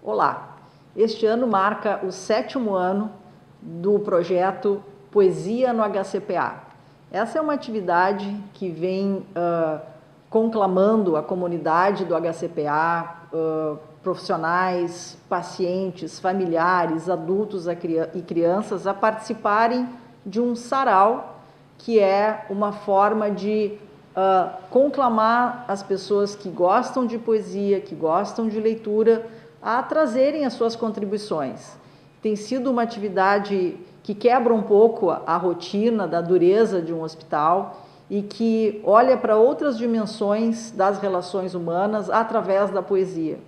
Olá, este ano marca o 7º ano do projeto Poesia no HCPA. Essa é uma atividade que vem conclamando a comunidade do HCPA, profissionais, pacientes, familiares, adultos e crianças a participarem de um sarau, que é uma forma de conclamar as pessoas que gostam de poesia, que gostam de leitura, a trazerem as suas contribuições. Tem sido uma atividade que quebra um pouco a rotina da dureza de um hospital e que olha para outras dimensões das relações humanas através da poesia.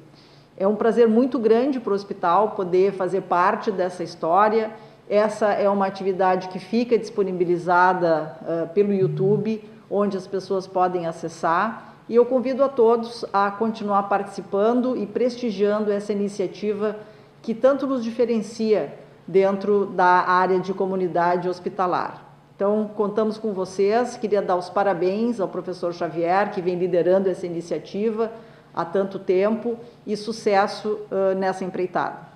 É um prazer muito grande para o hospital poder fazer parte dessa história. Essa é uma atividade que fica disponibilizada pelo YouTube, onde as pessoas podem acessar, e eu convido a todos a continuar participando e prestigiando essa iniciativa que tanto nos diferencia dentro da área de comunidade hospitalar. Então, contamos com vocês. Queria dar os parabéns ao professor Xavier, que vem liderando essa iniciativa há tanto tempo, e sucesso nessa empreitada.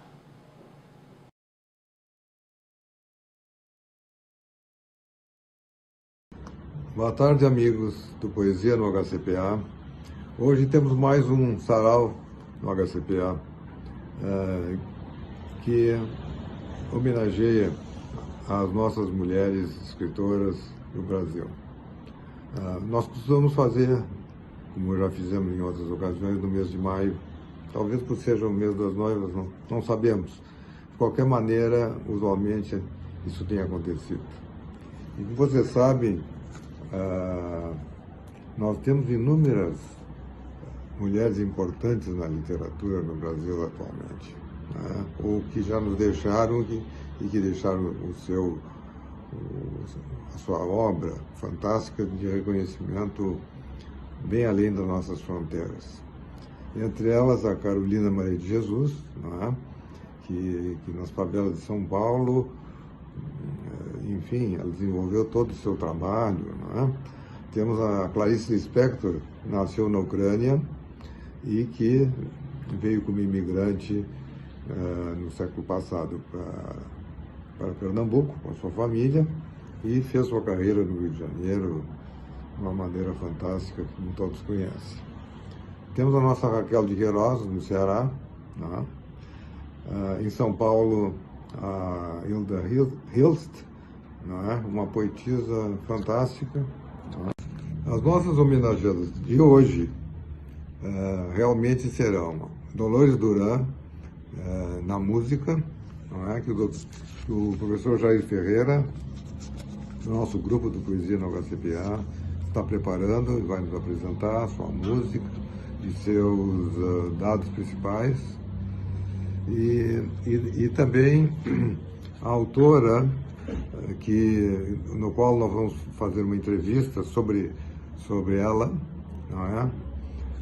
Boa tarde, amigos do Poesia no HCPA. Hoje temos mais um sarau no HCPA que homenageia as nossas mulheres escritoras do Brasil. Nós costumamos fazer, como já fizemos em outras ocasiões, no mês de maio. Talvez por seja o mês das noivas, não sabemos. De qualquer maneira, usualmente, isso tem acontecido. E como vocês sabem, nós temos inúmeras mulheres importantes na literatura no Brasil atualmente, né? Ou que já nos deixaram e que deixaram a sua obra fantástica de reconhecimento bem além das nossas fronteiras. Entre elas, a Carolina Maria de Jesus, né? que nas favelas de São Paulo, enfim, ela desenvolveu todo o seu trabalho, né? Temos a Clarice Lispector, que nasceu na Ucrânia e que veio como imigrante no século passado para Pernambuco, com a sua família, e fez sua carreira no Rio de Janeiro de uma maneira fantástica, como todos conhecem. Temos a nossa Raquel de Queiroz, no Ceará, né? Em São Paulo, a Hilda Hilst, né? Uma poetisa fantástica. Né? As nossas homenageadas de hoje realmente serão Dolores Duran, na música, não é? Que o professor Jair Ferreira, do nosso grupo do Poesia no HCPA, está preparando e vai nos apresentar a sua música e seus dados principais. E também a autora, no qual nós vamos fazer uma entrevista sobre ela, não é?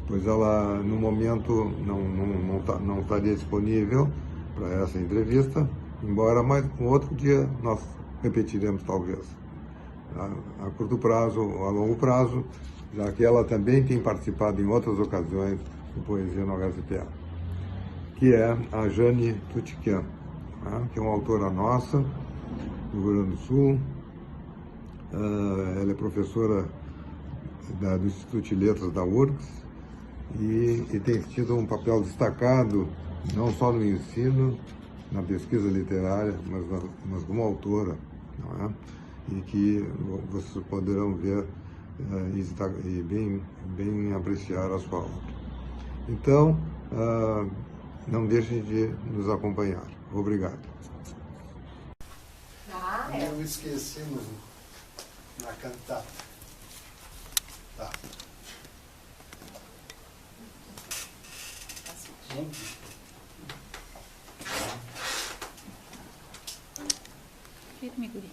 Pois ela, no momento, não estaria disponível para essa entrevista, embora mais um outro dia nós repetiremos, talvez, a curto prazo ou a longo prazo, já que ela também tem participado em outras ocasiões do Poesia no HCPA, que é a Jane Tutiquian, né? Que é uma autora nossa, do Rio Grande do Sul. Ela é professora do Instituto de Letras da URGS, e tem tido um papel destacado, não só no ensino, na pesquisa literária, mas como autora, não é? E que vocês poderão ver e bem apreciar a sua obra. Então, não deixem de nos acompanhar. Obrigado. Não esquecemos na cantata. Tá. Firme, guri.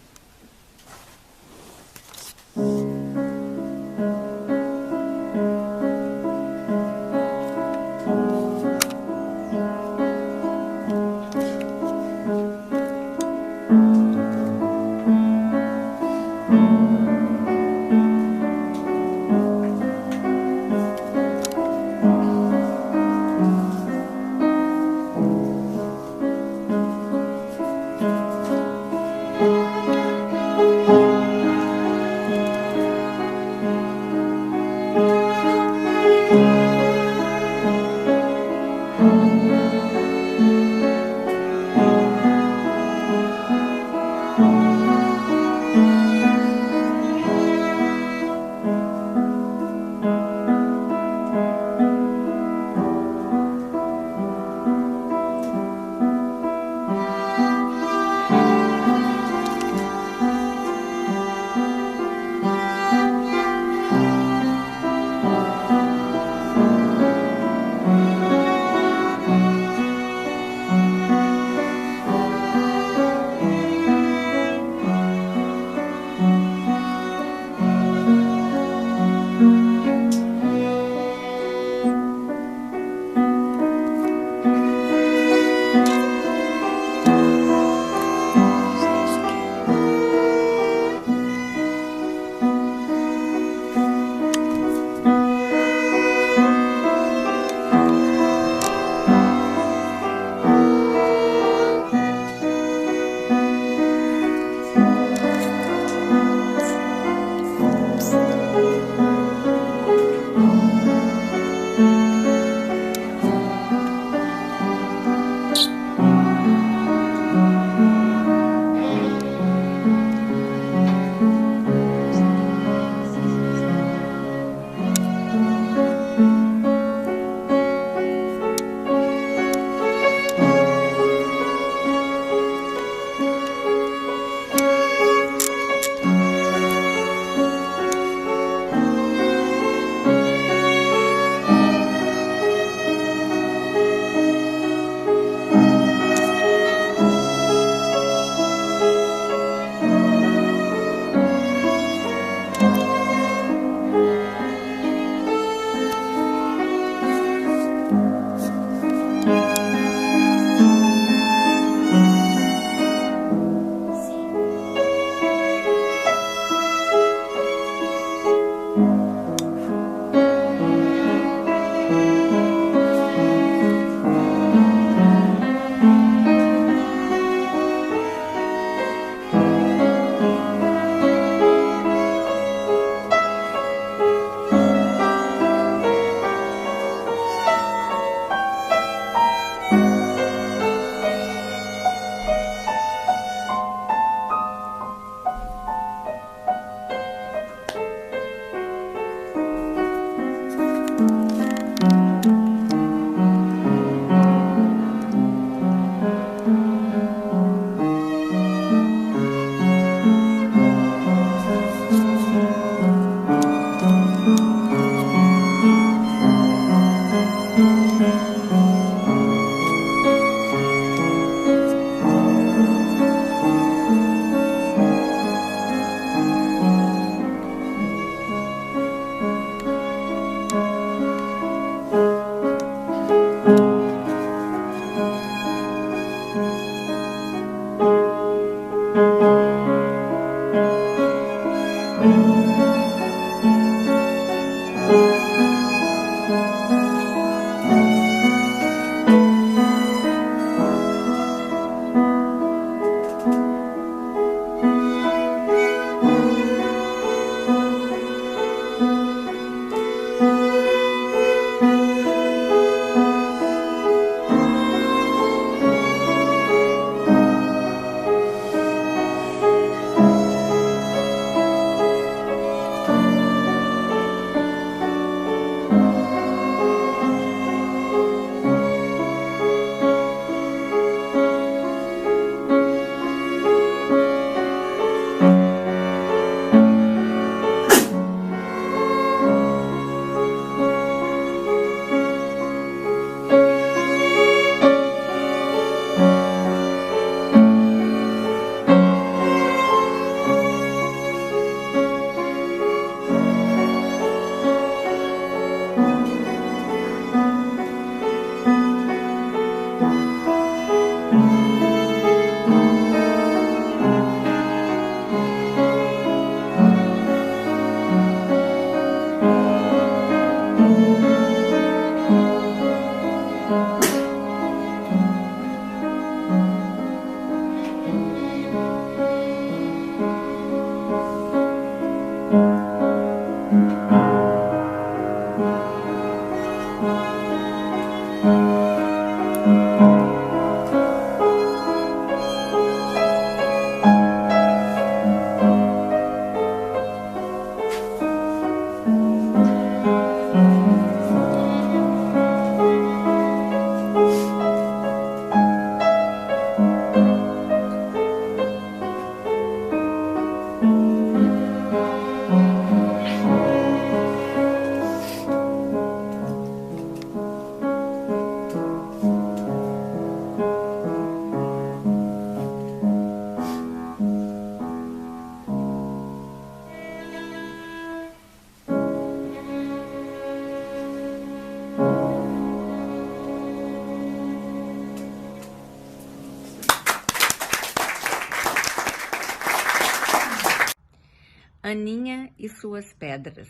Aninha e suas pedras.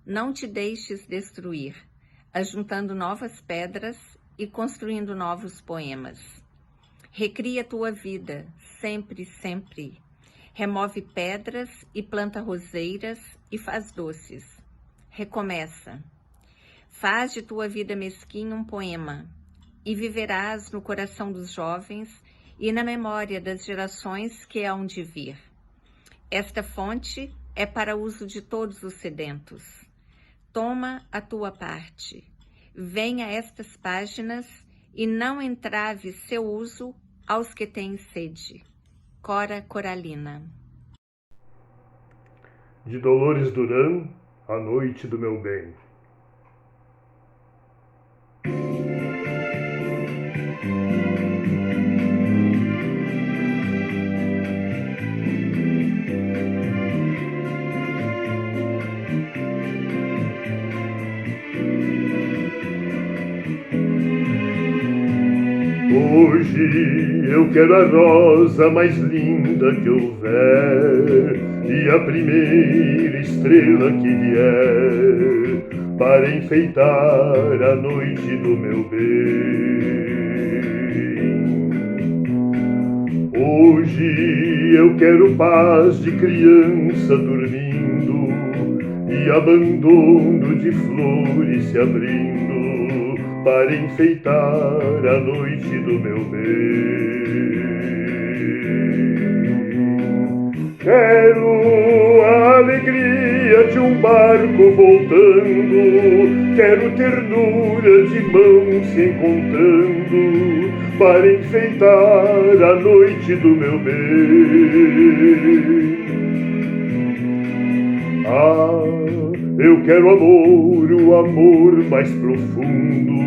Não te deixes destruir, ajuntando novas pedras e construindo novos poemas. Recria tua vida, sempre, sempre. Remove pedras e planta roseiras e faz doces. Recomeça. Faz de tua vida mesquinha um poema, e viverás no coração dos jovens e na memória das gerações que hão de vir. Esta fonte é para uso de todos os sedentos. Toma a tua parte. Venha a estas páginas e não entrave seu uso aos que têm sede. Cora Coralina. De Dolores Duran, A Noite do Meu Bem. Hoje eu quero a rosa mais linda que houver e a primeira estrela que vier para enfeitar a noite do meu bem. Hoje eu quero paz de criança dormindo e abandono de flores se abrindo para enfeitar a noite do meu bem. Quero a alegria de um barco voltando, quero ternura de mãos se encontrando para enfeitar a noite do meu bem. Ah, eu quero amor, o amor mais profundo.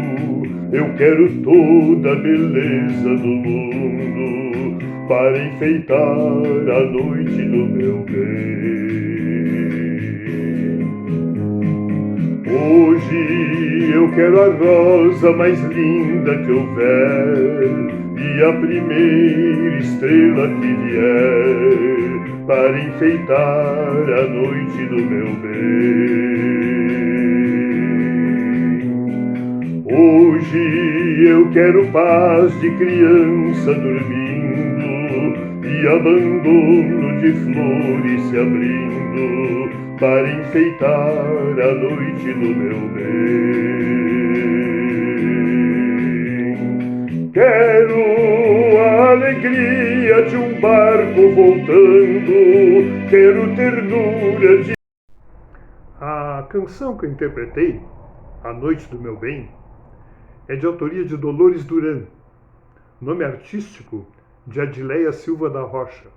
Eu quero toda a beleza do mundo para enfeitar a noite do meu bem. Hoje eu quero a rosa mais linda que houver e a primeira estrela que vier para enfeitar a noite do meu bem. Eu quero paz de criança dormindo e abandono de flores se abrindo para enfeitar a noite do meu bem. Quero a alegria de um barco voltando, quero ternura de... A canção que eu interpretei, A Noite do Meu Bem, é de autoria de Dolores Duran, nome artístico de Adileia Silva da Rocha,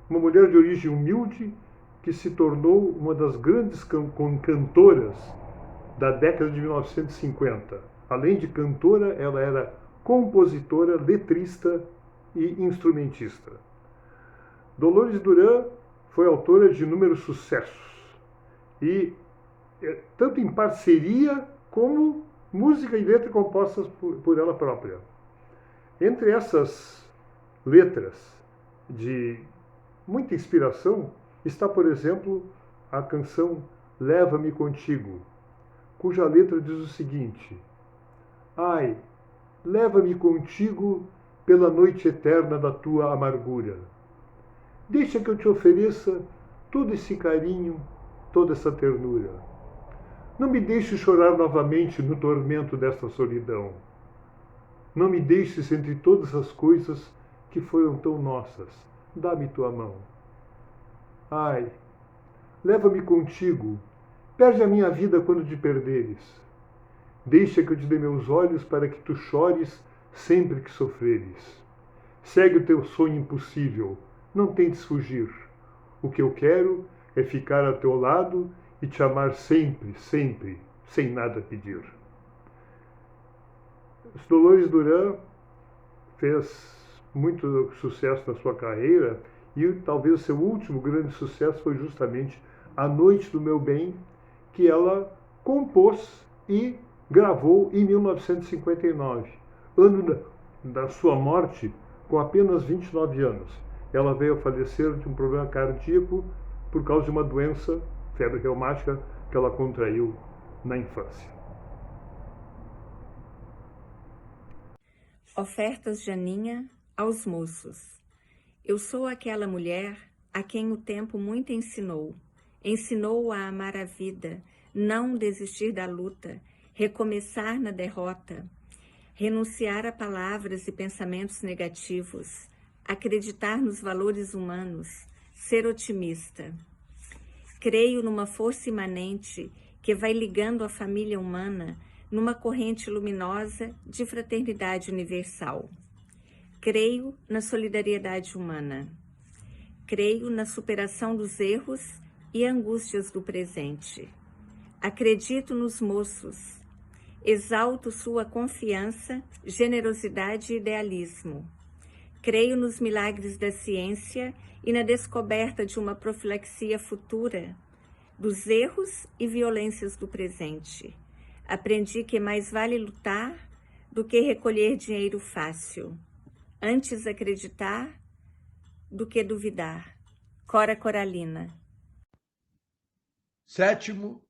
uma mulher de origem humilde que se tornou uma das grandes cantoras da década de 1950. Além de cantora, ela era compositora, letrista e instrumentista. Dolores Duran foi autora de inúmeros sucessos, e tanto em parceria como música e letra compostas por ela própria. Entre essas letras de muita inspiração está, por exemplo, a canção Leva-me Contigo, cuja letra diz o seguinte: ai, leva-me contigo pela noite eterna da tua amargura. Deixa que eu te ofereça todo esse carinho, toda essa ternura. Não me deixe chorar novamente no tormento desta solidão. Não me deixes entre todas as coisas que foram tão nossas. Dá-me tua mão. Ai, leva-me contigo. Perde a minha vida quando te perderes. Deixa que eu te dê meus olhos para que tu chores sempre que sofreres. Segue o teu sonho impossível. Não tentes fugir. O que eu quero é ficar ao teu lado e te amar sempre, sempre, sem nada pedir. Dolores Duran fez muito sucesso na sua carreira e talvez o seu último grande sucesso foi justamente A Noite do Meu Bem, que ela compôs e gravou em 1959, ano da sua morte, com apenas 29 anos. Ela veio a falecer de um problema cardíaco por causa de uma doença, febre reumática, que ela contraiu na infância. Ofertas de Aninha aos moços. Eu sou aquela mulher a quem o tempo muito ensinou. Ensinou a amar a vida, não desistir da luta, recomeçar na derrota, renunciar a palavras e pensamentos negativos, acreditar nos valores humanos, ser otimista. Creio numa força imanente que vai ligando a família humana numa corrente luminosa de fraternidade universal. Creio na solidariedade humana. Creio na superação dos erros e angústias do presente. Acredito nos moços. Exalto sua confiança, generosidade e idealismo. Creio nos milagres da ciência e na descoberta de uma profilaxia futura dos erros e violências do presente. Aprendi que mais vale lutar do que recolher dinheiro fácil. Antes acreditar do que duvidar. Cora Coralina. 7º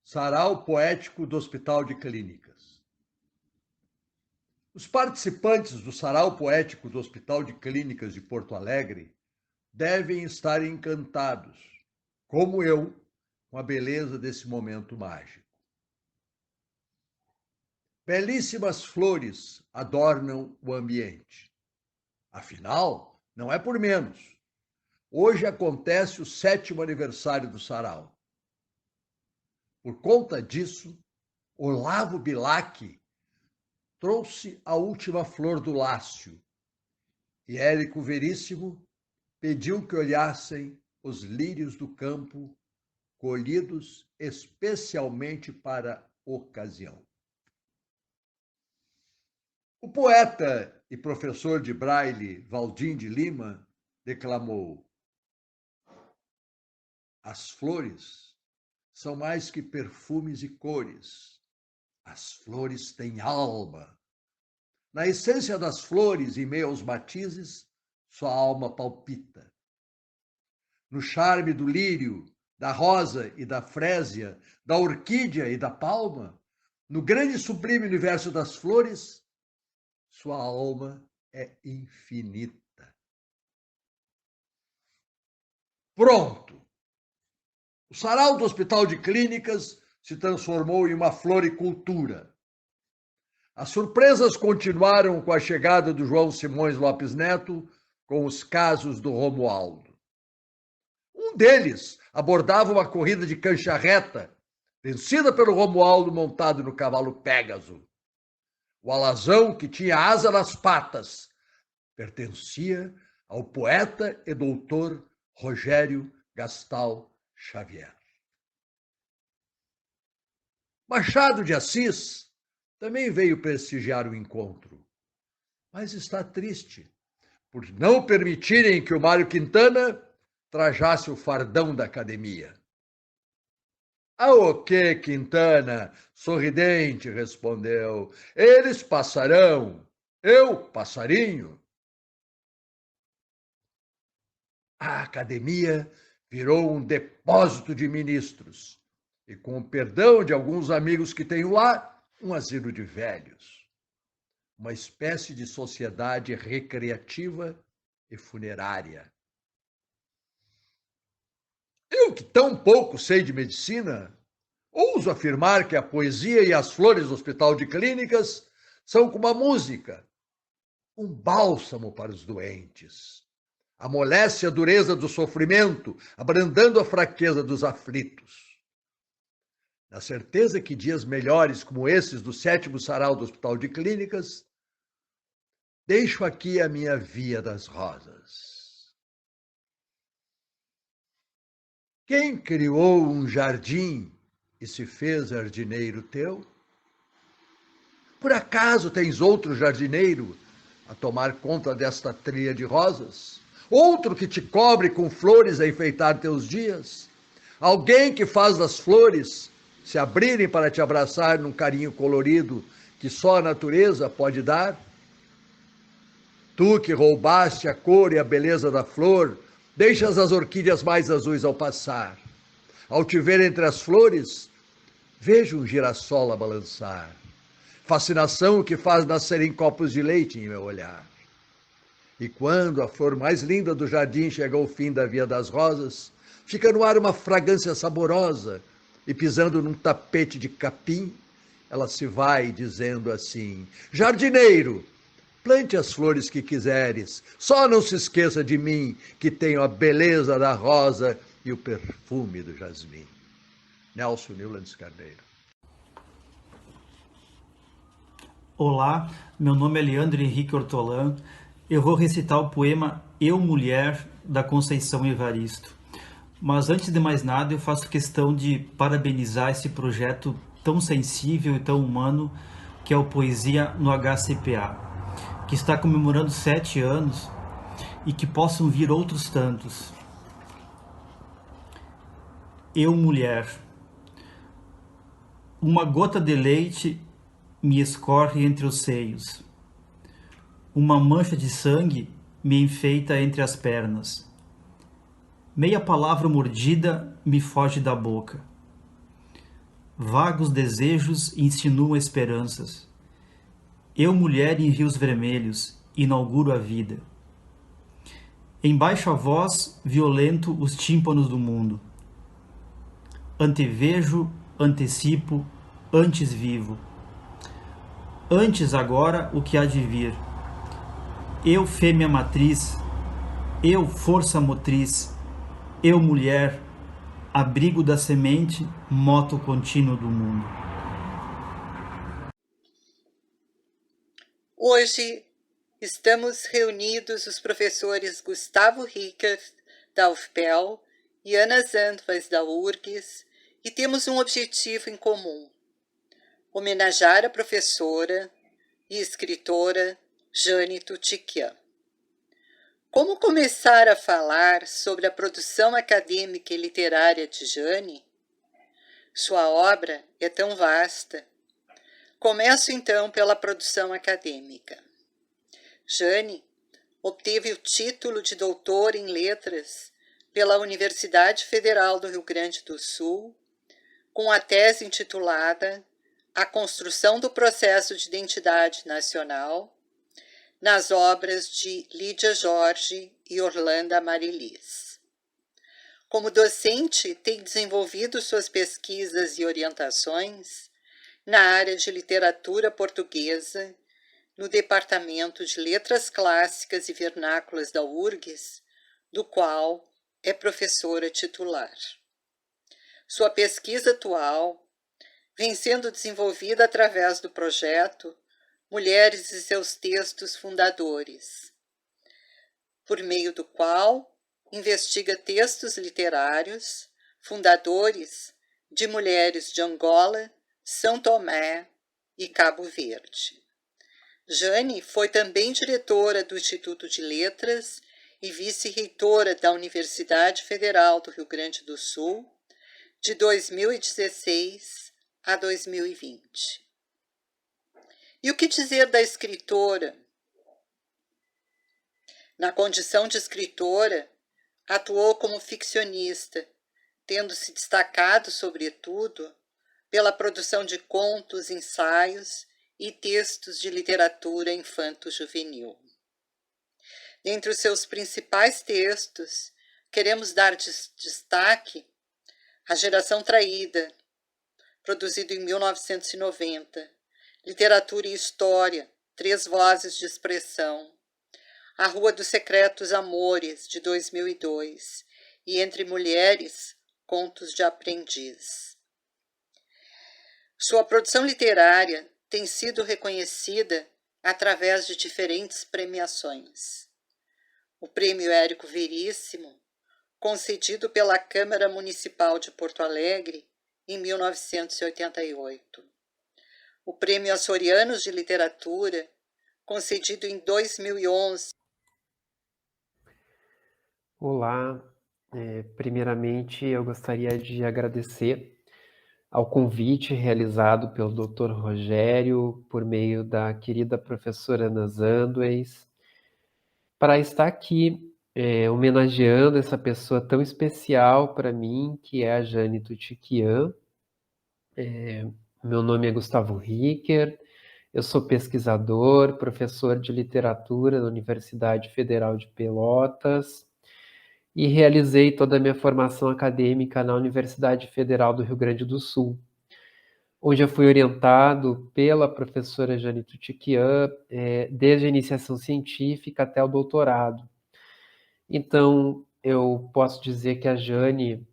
Sarau Poético do Hospital de Clínicas. Os participantes do Sarau Poético do Hospital de Clínicas de Porto Alegre devem estar encantados, como eu, com a beleza desse momento mágico. Belíssimas flores adornam o ambiente. Afinal, não é por menos. Hoje acontece o 7º aniversário do Sarau. Por conta disso, Olavo Bilac trouxe a última flor do Lácio e Érico Veríssimo pediu que olhassem os lírios do campo, colhidos especialmente para a ocasião. O poeta e professor de Braille, Valdim de Lima, declamou: as flores são mais que perfumes e cores. As flores têm alma. Na essência das flores, em meio aos matizes, sua alma palpita. No charme do lírio, da rosa e da frésia, da orquídea e da palma, no grande e sublime universo das flores, Sua alma é infinita. Pronto! O sarau do Hospital de Clínicas se transformou em uma floricultura. As surpresas continuaram com a chegada do João Simões Lopes Neto com os casos do Romualdo. Um deles abordava uma corrida de cancha reta, vencida pelo Romualdo montado no cavalo Pégaso. O alazão, que tinha asa nas patas, pertencia ao poeta e doutor Rogério Gastal Xavier. Machado de Assis também veio prestigiar o encontro, mas está triste por não permitirem que o Mário Quintana trajasse o fardão da academia. Ah, o que, Quintana? Sorridente, respondeu. Eles passarão, eu passarinho. A academia virou um depósito de ministros e, com o perdão de alguns amigos que tenho lá, um asilo de velhos. Uma espécie de sociedade recreativa e funerária. Eu, que tão pouco sei de medicina, ouso afirmar que a poesia e as flores do Hospital de Clínicas são como a música, um bálsamo para os doentes. Amolece a dureza do sofrimento, abrandando a fraqueza dos aflitos. Na certeza que dias melhores como esses do 7º Sarau do Hospital de Clínicas, deixo aqui a minha Via das Rosas. Quem criou um jardim e se fez jardineiro teu? Por acaso tens outro jardineiro a tomar conta desta trilha de rosas? Outro que te cobre com flores a enfeitar teus dias? Alguém que faz das flores se abrirem para te abraçar num carinho colorido que só a natureza pode dar? Tu que roubaste a cor e a beleza da flor, deixas as orquídeas mais azuis ao passar. Ao te ver entre as flores, vejo um girassol a balançar. Fascinação que faz nascerem copos de leite em meu olhar. E quando a flor mais linda do jardim chega ao fim da Via das Rosas, fica no ar uma fragrância saborosa, e pisando num tapete de capim, ela se vai dizendo assim: jardineiro, plante as flores que quiseres, só não se esqueça de mim, que tenho a beleza da rosa e o perfume do jasmim. Nelson Newlands Carneiro. Olá, meu nome é Leandro Henrique Ortolan. Eu vou recitar o poema Eu, Mulher, da Conceição Evaristo. Mas antes de mais nada, eu faço questão de parabenizar esse projeto tão sensível e tão humano que é o Poesia no HCPA, que está comemorando 7 anos e que possam vir outros tantos. Eu, mulher. Uma gota de leite me escorre entre os seios. Uma mancha de sangue me enfeita entre as pernas. Meia palavra mordida me foge da boca. Vagos desejos insinuam esperanças. Eu, mulher em rios vermelhos, inauguro a vida. Em baixa voz, violento os tímpanos do mundo. Antevejo, antecipo, antes vivo. Antes agora o que há de vir. Eu, fêmea matriz, eu, força motriz, eu, mulher, abrigo da semente, moto contínuo do mundo. Hoje estamos reunidos os professores Gustavo Rickert, da UFPEL, e Ana Zandvas, da URGS, e temos um objetivo em comum: homenagear a professora e escritora Jane Tutiquian. Como começar a falar sobre a produção acadêmica e literária de Jane? Sua obra é tão vasta. Começo então pela produção acadêmica. Jane obteve o título de doutora em letras pela Universidade Federal do Rio Grande do Sul, com a tese intitulada A Construção do Processo de Identidade Nacional, nas obras de Lídia Jorge e Orlando Amarilis. Como docente, tem desenvolvido suas pesquisas e orientações na área de literatura portuguesa, no Departamento de Letras Clássicas e Vernáculas da URGS, do qual é professora titular. Sua pesquisa atual vem sendo desenvolvida através do projeto Mulheres e seus textos fundadores, por meio do qual investiga textos literários fundadores de mulheres de Angola, São Tomé e Cabo Verde. Jane foi também diretora do Instituto de Letras e vice-reitora da Universidade Federal do Rio Grande do Sul, de 2016 a 2020. E o que dizer da escritora? Na condição de escritora, atuou como ficcionista, tendo se destacado, sobretudo, pela produção de contos, ensaios e textos de literatura infanto-juvenil. Dentre os seus principais textos, queremos dar destaque à Geração Traída, produzido em 1990, Literatura e História, 3 Vozes de Expressão, A Rua dos Secretos Amores, de 2002, e Entre Mulheres, Contos de Aprendiz. Sua produção literária tem sido reconhecida através de diferentes premiações. O Prêmio Érico Veríssimo, concedido pela Câmara Municipal de Porto Alegre em 1988. O Prêmio Açorianos de Literatura, concedido em 2011. Olá, primeiramente eu gostaria de agradecer ao convite realizado pelo Dr. Rogério, por meio da querida professora Ana Zandweis, para estar aqui homenageando essa pessoa tão especial para mim, que é a Jane Tutiquian. Meu nome é Gustavo Ricker, eu sou pesquisador, professor de literatura na Universidade Federal de Pelotas e realizei toda a minha formação acadêmica na Universidade Federal do Rio Grande do Sul, onde eu fui orientado pela professora Jane Tutiquian desde a iniciação científica até o doutorado. Então, eu posso dizer que a Jane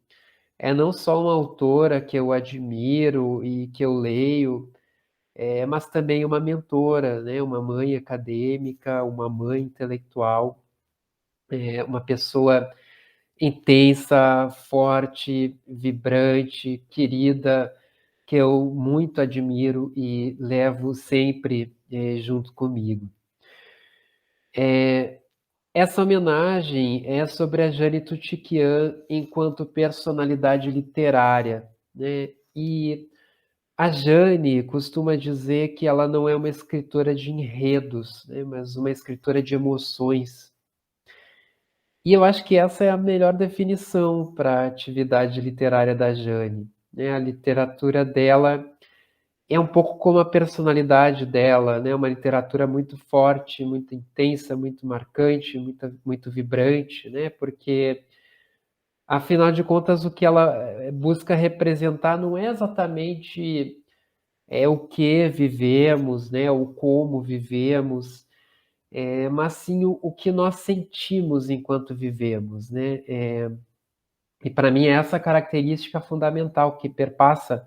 é não só uma autora que eu admiro e que eu leio, mas também uma mentora, né? Uma mãe acadêmica, uma mãe intelectual, uma pessoa intensa, forte, vibrante, querida, que eu muito admiro e levo sempre junto comigo. Essa homenagem é sobre a Jane Tutiquian enquanto personalidade literária, né? E a Jane costuma dizer que ela não é uma escritora de enredos, né? Mas uma escritora de emoções. E eu acho que essa é a melhor definição para a atividade literária da Jane, né? A literatura dela é um pouco como a personalidade dela, né? Uma literatura muito forte, muito intensa, muito marcante, muito vibrante, né? Porque, afinal de contas, o que ela busca representar não é exatamente o que vivemos, né? O como vivemos, mas sim o que nós sentimos enquanto vivemos, né? E para mim é essa característica fundamental que perpassa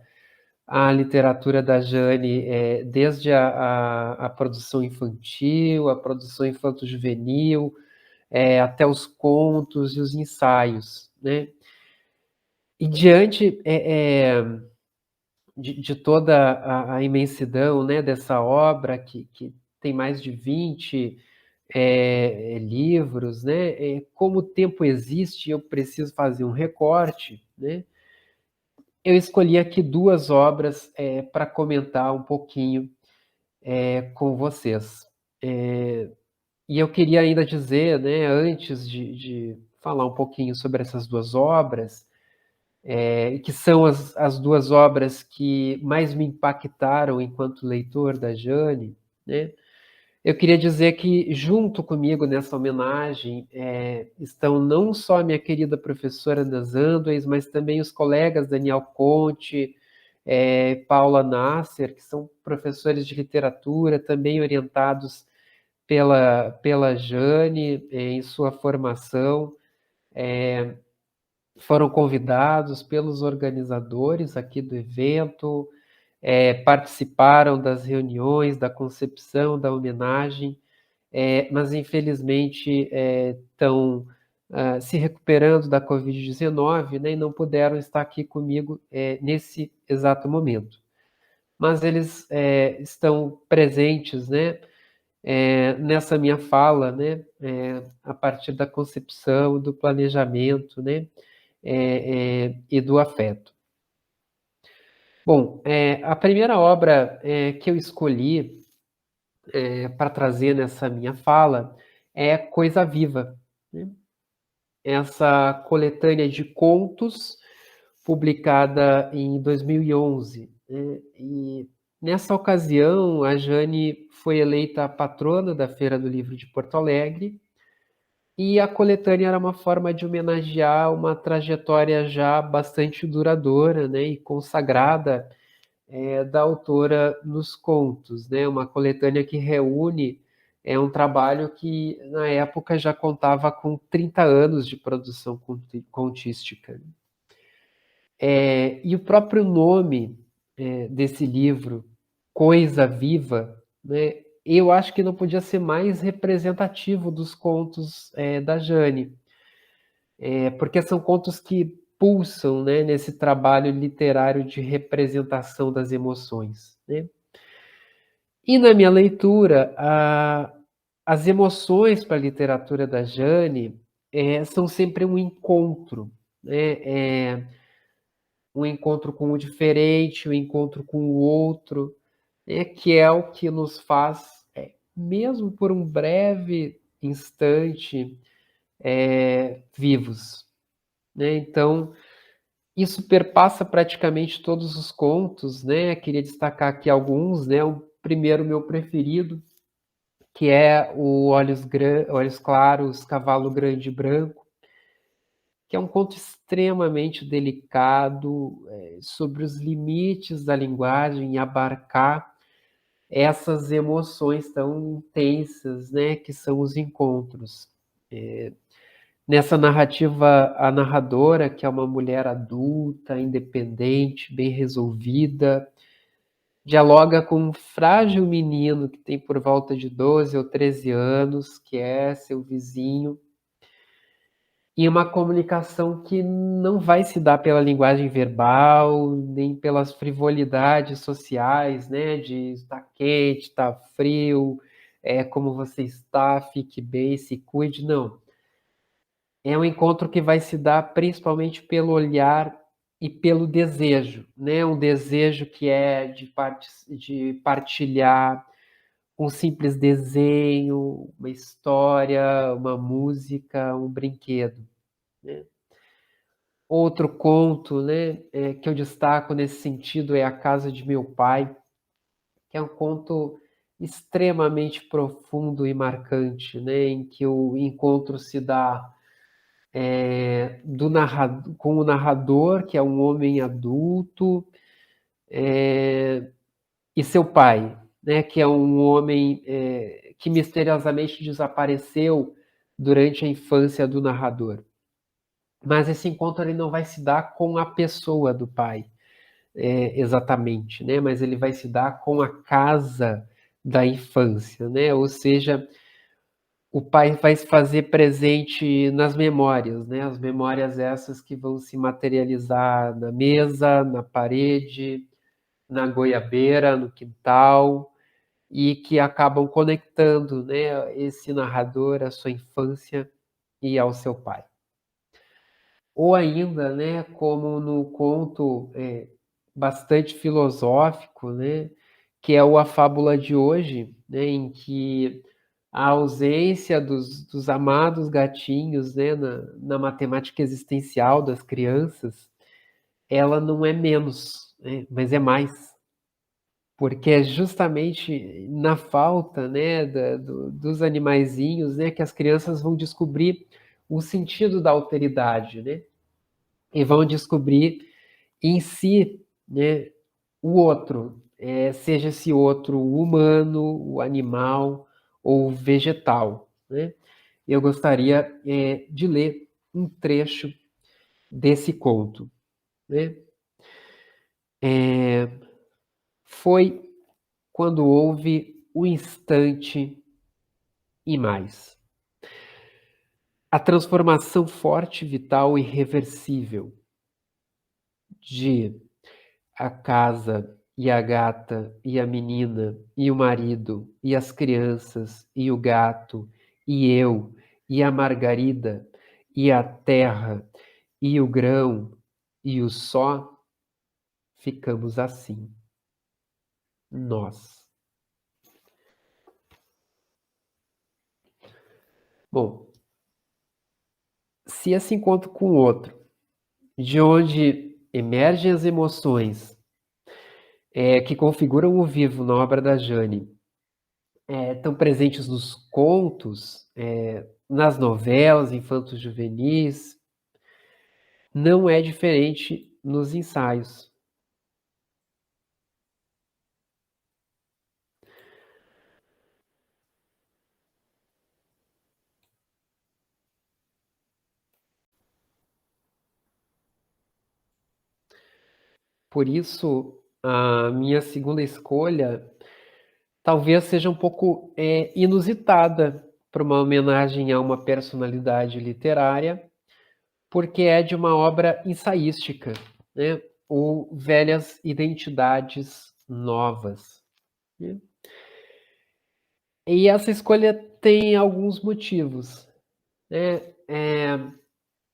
a literatura da Jane, desde a produção infantil, a produção infanto-juvenil, até os contos e os ensaios, né? E diante de toda a imensidão, né, dessa obra, que tem mais de 20 livros, né? Como o tempo existe, eu preciso fazer um recorte, né? Eu escolhi aqui 2 obras para comentar um pouquinho com vocês. E eu queria ainda dizer, né, antes de falar um pouquinho sobre essas 2 obras, que são as 2 obras que mais me impactaram enquanto leitor da Jane, né? Eu queria dizer que, junto comigo nessa homenagem, estão não só a minha querida professora Ana Zandvois, mas também os colegas Daniel Conte, Paula Nasser, que são professores de literatura, também orientados pela Jane em sua formação, foram convidados pelos organizadores aqui do evento, participaram das reuniões, da concepção, da homenagem, mas infelizmente estão se recuperando da Covid-19, né, e não puderam estar aqui comigo nesse exato momento. Mas eles estão presentes, né, nessa minha fala, né, a partir da concepção, do planejamento, né, e do afeto. Bom, a primeira obra que eu escolhi para trazer nessa minha fala é Coisa Viva, né? Essa coletânea de contos publicada em 2011, né? E nessa ocasião a Jane foi eleita a patrona da Feira do Livro de Porto Alegre e a coletânea era uma forma de homenagear uma trajetória já bastante duradoura, né, e consagrada da autora nos contos, né? Uma coletânea que reúne um trabalho que, na época, já contava com 30 anos de produção contística. E o próprio nome desse livro, Coisa Viva, né? Eu acho que não podia ser mais representativo dos contos da Jane, porque são contos que pulsam, né, nesse trabalho literário de representação das emoções, né? E na minha leitura, as emoções para a literatura da Jane são sempre um encontro, né? Um encontro com o diferente, um encontro com o outro, né? Que é o que nos faz, mesmo por um breve instante, vivos, né? Então, isso perpassa praticamente todos os contos, né? Queria destacar aqui alguns, né? O primeiro, meu preferido, que é o Olhos Claros, Cavalo Grande e Branco, que é um conto extremamente delicado sobre os limites da linguagem e abarcar essas emoções tão intensas, né? Que são os encontros. Nessa narrativa, a narradora, que é uma mulher adulta, independente, bem resolvida, dialoga com um frágil menino que tem por volta de 12 ou 13 anos, que é seu vizinho, e uma comunicação que não vai se dar pela linguagem verbal, nem pelas frivolidades sociais, né, de estar quente, estar frio, como você está, fique bem, se cuide, não. É um encontro que vai se dar principalmente pelo olhar e pelo desejo, né? Um desejo que é de partilhar um simples desenho, uma história, uma música, um brinquedo, né? Outro conto, né, que eu destaco nesse sentido é A Casa de Meu Pai, que é um conto extremamente profundo e marcante, né, em que o encontro se dá com o narrador, que é um homem adulto, e seu pai, né, que é um homem que misteriosamente desapareceu durante a infância do narrador. Mas esse encontro ele não vai se dar com a pessoa do pai, exatamente, né, mas ele vai se dar com a casa da infância, né, ou seja, o pai vai se fazer presente nas memórias, né? As memórias essas que vão se materializar na mesa, na parede, na goiabeira, no quintal, e que acabam conectando, né, esse narrador à sua infância e ao seu pai. Ou ainda, né, como no conto bastante filosófico, né, que é o A Fábula de Hoje, né, em que a ausência dos amados gatinhos, né, na matemática existencial das crianças, ela não é menos, né, mas é mais. porque é justamente na falta, né, dos animaizinhos, né, que as crianças vão descobrir o sentido da alteridade, né, e vão descobrir em si, né, o outro, seja esse outro humano, o animal ou vegetal, né. Eu gostaria de ler um trecho desse conto, né. Foi quando houve o instante e mais. A transformação forte, vital e irreversível de a casa e a gata e a menina e o marido e as crianças e o gato e eu e a margarida e a terra e o grão e o só, ficamos assim, nós. Bom, se esse encontro com o outro, de onde emergem as emoções que configuram o vivo na obra da Jane, estão presentes nos contos, nas novelas infantos juvenis, não é diferente nos ensaios. Por isso, a minha segunda escolha talvez seja um pouco inusitada para uma homenagem a uma personalidade literária, porque é de uma obra ensaística, né? Ou Velhas Identidades Novas, né? E essa escolha tem alguns motivos, né?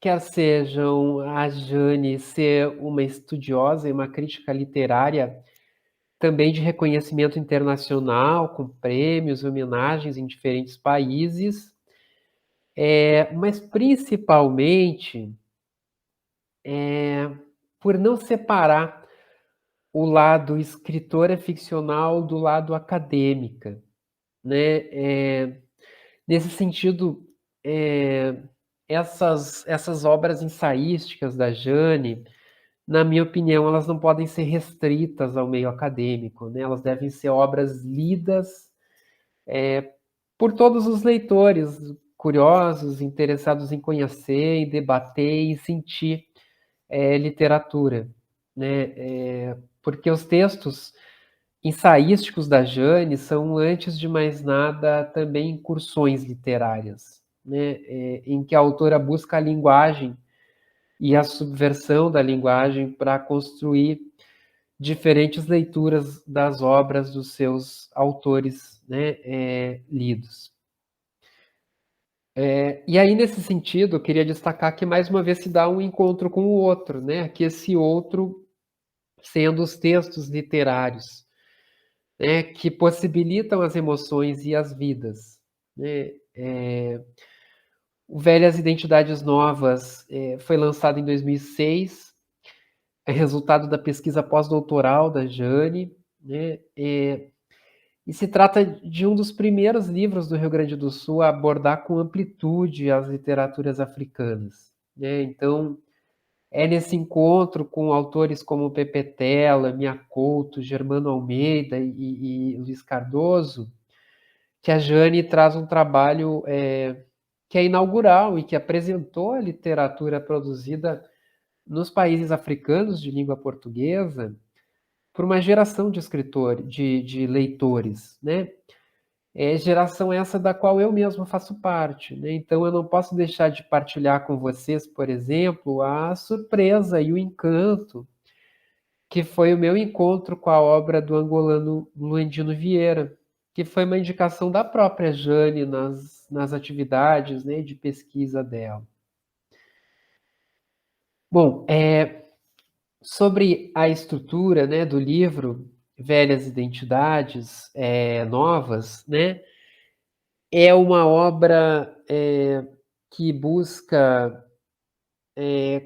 Quer sejam a Jane ser uma estudiosa e uma crítica literária também de reconhecimento internacional, com prêmios, homenagens em diferentes países, mas principalmente por não separar o lado escritora ficcional do lado acadêmica, né? Nesse sentido, essas obras ensaísticas da Jane, na minha opinião, elas não podem ser restritas ao meio acadêmico, né? Elas devem ser obras lidas por todos os leitores curiosos, interessados em conhecer, em debater e sentir literatura, né? Porque os textos ensaísticos da Jane são, antes de mais nada, também incursões literárias, né? Em que a autora busca a linguagem e a subversão da linguagem para construir diferentes leituras das obras dos seus autores, né, lidos. E aí, nesse sentido, eu queria destacar que, mais uma vez, se dá um encontro com o outro, né? Que esse outro sendo os textos literários, né, que possibilitam as emoções e as vidas, né? O Velhas Identidades Novas foi lançado em 2006, é resultado da pesquisa pós-doutoral da Jane, né? E se trata de um dos primeiros livros do Rio Grande do Sul a abordar com amplitude as literaturas africanas, né? Então, é nesse encontro com autores como Pepe Tela, Mia Couto, Germano Almeida e Luiz Cardoso, que a Jane traz um trabalho que é inaugural e que apresentou a literatura produzida nos países africanos de língua portuguesa por uma geração de escritores, de leitores, né? Geração essa da qual eu mesmo faço parte, né? Então eu não posso deixar de partilhar com vocês, por exemplo, a surpresa e o encanto que foi o meu encontro com a obra do angolano Luandino Vieira, que foi uma indicação da própria Jane nas atividades, né, de pesquisa dela. Bom, sobre a estrutura, né, do livro Velhas Identidades Novas, né, é uma obra que busca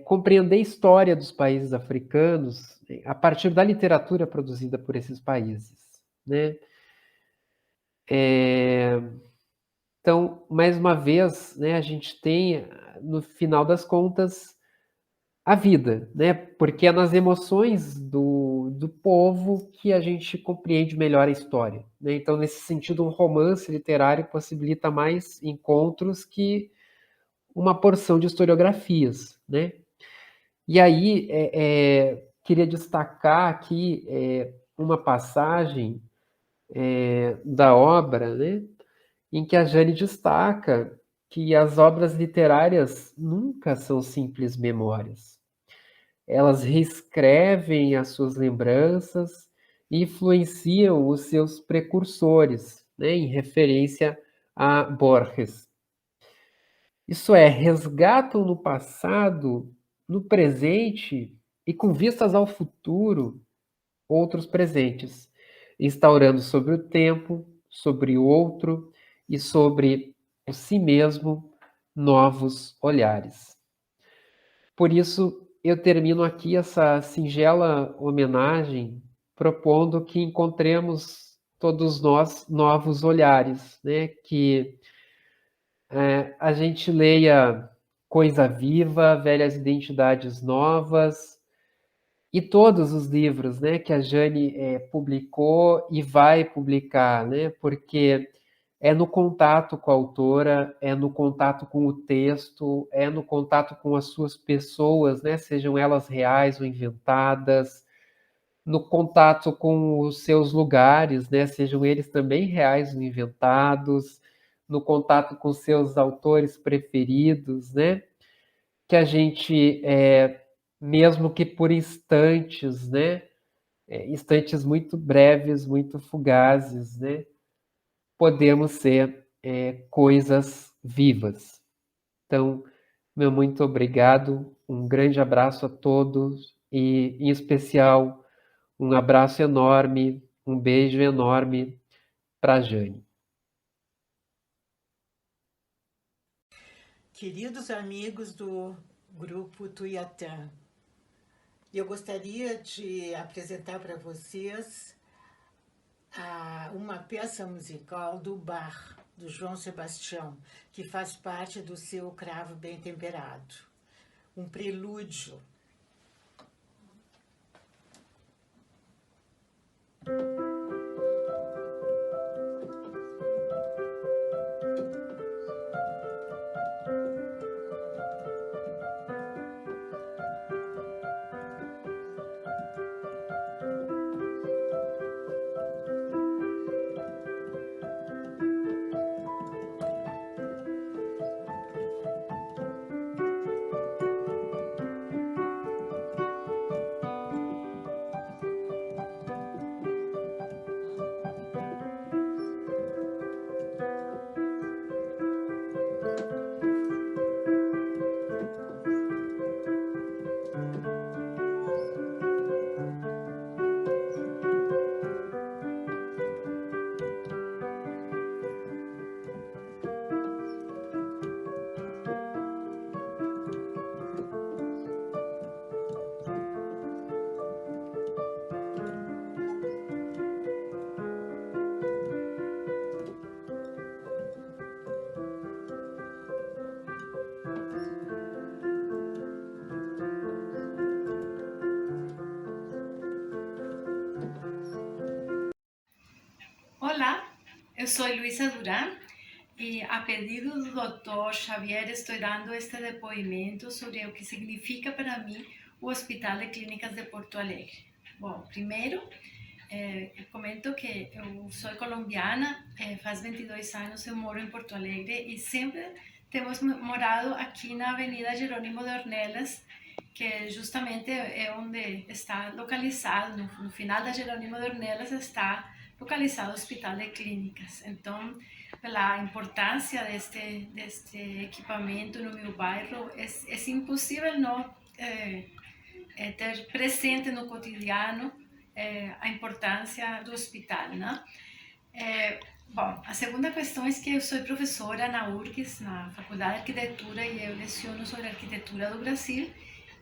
compreender a história dos países africanos a partir da literatura produzida por esses países, né? Então, mais uma vez, né, a gente tem, no final das contas, a vida, né? Porque é nas emoções do povo que a gente compreende melhor a história, né? Então, nesse sentido, um romance literário possibilita mais encontros que uma porção de historiografias, né? E aí, queria destacar aqui uma passagem da obra, né? Em que a Jane destaca que as obras literárias nunca são simples memórias. Elas reescrevem as suas lembranças e influenciam os seus precursores, né, em referência a Borges. Isso é, resgatam no passado, no presente e com vistas ao futuro, outros presentes, instaurando sobre o tempo, sobre o outro e sobre o si mesmo novos olhares. Por isso, eu termino aqui essa singela homenagem propondo que encontremos todos nós novos olhares, né? Que a gente leia Coisa Viva, Velhas Identidades Novas e todos os livros, né, que a Jane publicou e vai publicar, né? Porque é no contato com a autora, é no contato com o texto, é no contato com as suas pessoas, né? Sejam elas reais ou inventadas, no contato com os seus lugares, né? Sejam eles também reais ou inventados, no contato com seus autores preferidos, né? Que a gente, mesmo que por instantes, né? Instantes muito breves, muito fugazes, né? Podemos ser coisas vivas. Então, meu muito obrigado, um grande abraço a todos e, em especial, um abraço enorme, um beijo enorme para a Jane. Queridos amigos do Grupo Tuiatã, eu gostaria de apresentar para vocês uma peça musical do Bach, do João Sebastião, que faz parte do seu Cravo Bem Temperado. Um prelúdio. Olá, eu sou Luísa Duran e, a pedido do Dr. Xavier, estou dando este depoimento sobre o que significa para mim o Hospital de Clínicas de Porto Alegre. Bom, primeiro, eu comento que eu sou colombiana, faz 22 anos eu moro em Porto Alegre e sempre temos morado aqui na Avenida Jerônimo de Ornelas, que justamente é onde está localizado, no final da Jerônimo de Ornelas está localizado o Hospital de Clínicas. Então, pela importância deste equipamento no meu bairro, é impossível não ter presente no cotidiano a importância do hospital, né? Bom, a segunda questão é que eu sou professora na URGS, na Faculdade de Arquitetura, e eu leciono sobre a arquitetura do Brasil.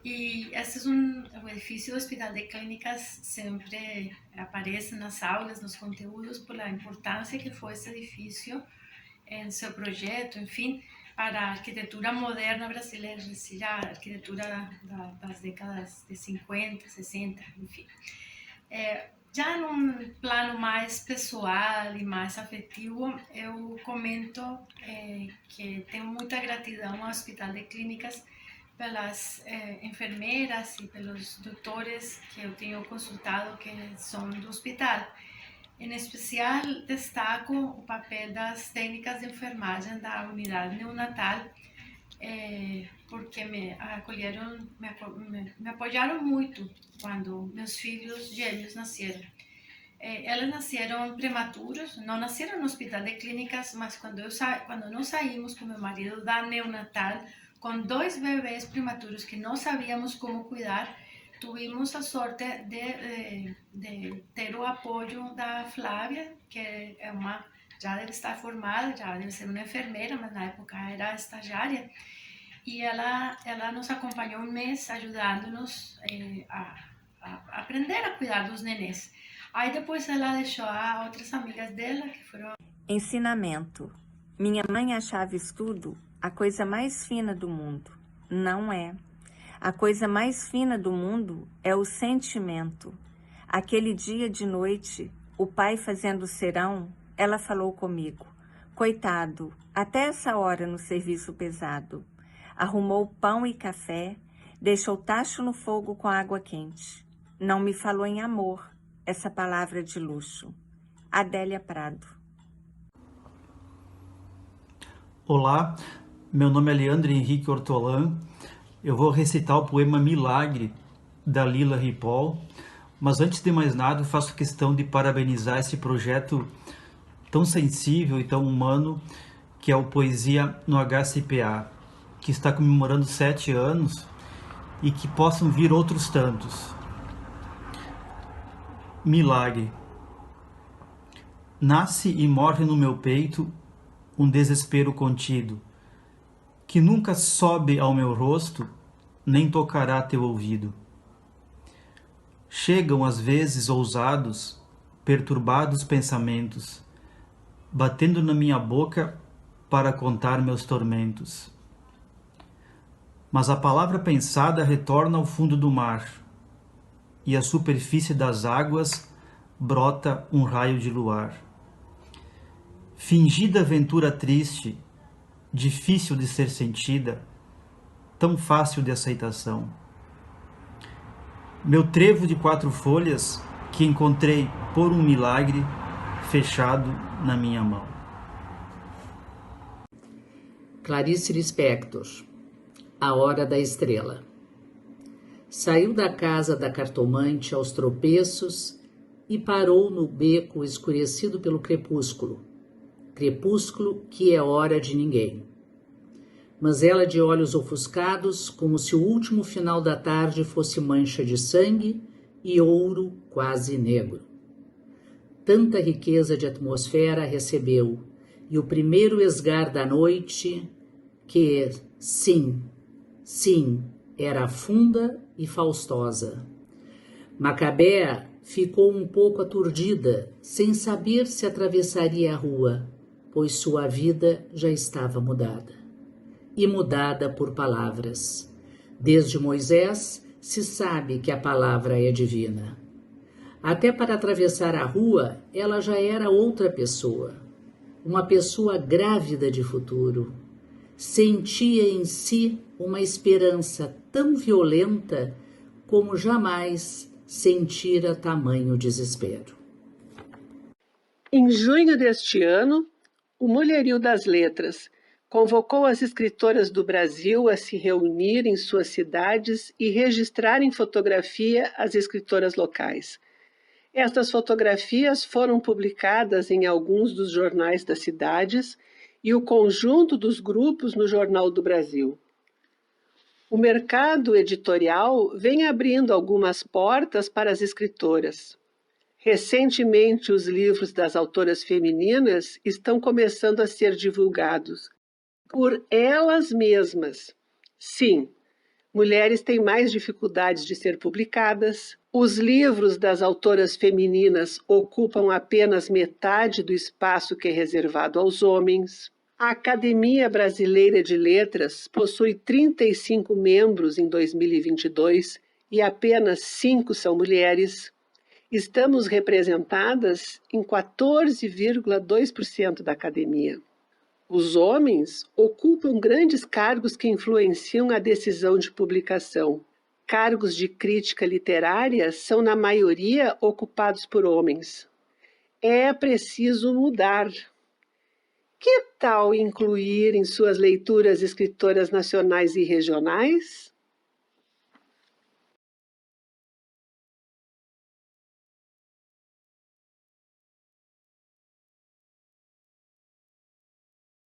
E esse o edifício do Hospital de Clínicas sempre aparece nas aulas, nos conteúdos, por a importância que foi esse edifício em seu projeto, enfim, para a arquitetura moderna brasileira, ou seja, a arquitetura das décadas de 50, 60, enfim. Já num plano mais pessoal e mais afetivo, eu comento que tenho muita gratidão ao Hospital de Clínicas pelas enfermeiras e pelos doutores que eu tenho consultado que são do hospital. Em especial, destaco o papel das técnicas de enfermagem da unidade neonatal, porque me apoiaram muito quando meus filhos gêmeos nasceram. Elas nasceram prematuros, não nasceram no Hospital de Clínicas, mas quando nós saímos com meu marido da neonatal, com 2 bebês prematuros que não sabíamos como cuidar, tivemos a sorte de ter o apoio da Flávia, que já deve estar formada, já deve ser uma enfermeira, mas na época era estagiária, e ela nos acompanhou um mês, ajudando-nos a aprender a cuidar dos nenês. Aí depois ela deixou a outras amigas dela, que foram... Ensinamento. Minha mãe achava estudo a coisa mais fina do mundo. Não é. A coisa mais fina do mundo é o sentimento. Aquele dia de noite, o pai fazendo serão, ela falou comigo. Coitado, até essa hora no serviço pesado. Arrumou pão e café, deixou tacho no fogo com água quente. Não me falou em amor, essa palavra de luxo. Adélia Prado. Olá, meu nome é Leandro Henrique Ortolan. Eu vou recitar o poema Milagre, da Lila Ripoll, mas antes de mais nada eu faço questão de parabenizar esse projeto tão sensível e tão humano que é o Poesia no HCPA, que está comemorando 7 anos e que possam vir outros tantos. Milagre. Nasce e morre no meu peito um desespero contido, que nunca sobe ao meu rosto, nem tocará teu ouvido. Chegam às vezes ousados, perturbados pensamentos, batendo na minha boca para contar meus tormentos. Mas a palavra pensada retorna ao fundo do mar, e à superfície das águas brota um raio de luar. Fingida aventura triste, difícil de ser sentida, tão fácil de aceitação. Meu trevo de 4 folhas que encontrei por um milagre fechado na minha mão. Clarice Lispector, A Hora da Estrela. Saiu da casa da cartomante aos tropeços e parou no beco escurecido pelo crepúsculo. Crepúsculo que é hora de ninguém. Mas ela de olhos ofuscados, como se o último final da tarde fosse mancha de sangue e ouro quase negro. Tanta riqueza de atmosfera recebeu, e o primeiro esgar da noite, que, sim, era funda e faustosa. Macabea ficou um pouco aturdida, sem saber se atravessaria a rua, pois sua vida já estava mudada. E mudada por palavras. Desde Moisés se sabe que a palavra é divina. Até para atravessar a rua, ela já era outra pessoa. Uma pessoa grávida de futuro. Sentia em si uma esperança tão violenta como jamais sentira tamanho desespero. Em junho deste ano, o Mulherio das Letras convocou as escritoras do Brasil a se reunir em suas cidades e registrar em fotografia as escritoras locais. Estas fotografias foram publicadas em alguns dos jornais das cidades e o conjunto dos grupos no Jornal do Brasil. O mercado editorial vem abrindo algumas portas para as escritoras. Recentemente, os livros das autoras femininas estão começando a ser divulgados por elas mesmas. Sim, Mulheres têm mais dificuldades de ser publicadas. Os livros das autoras femininas ocupam apenas metade do espaço que é reservado aos homens. A Academia Brasileira de Letras possui 35 membros em 2022 e apenas 5 são mulheres. Estamos representadas em 14,2% da academia. Os homens ocupam grandes cargos que influenciam a decisão de publicação. Cargos de crítica literária são, na maioria, ocupados por homens. É preciso mudar. Que tal incluir em suas leituras escritoras nacionais e regionais?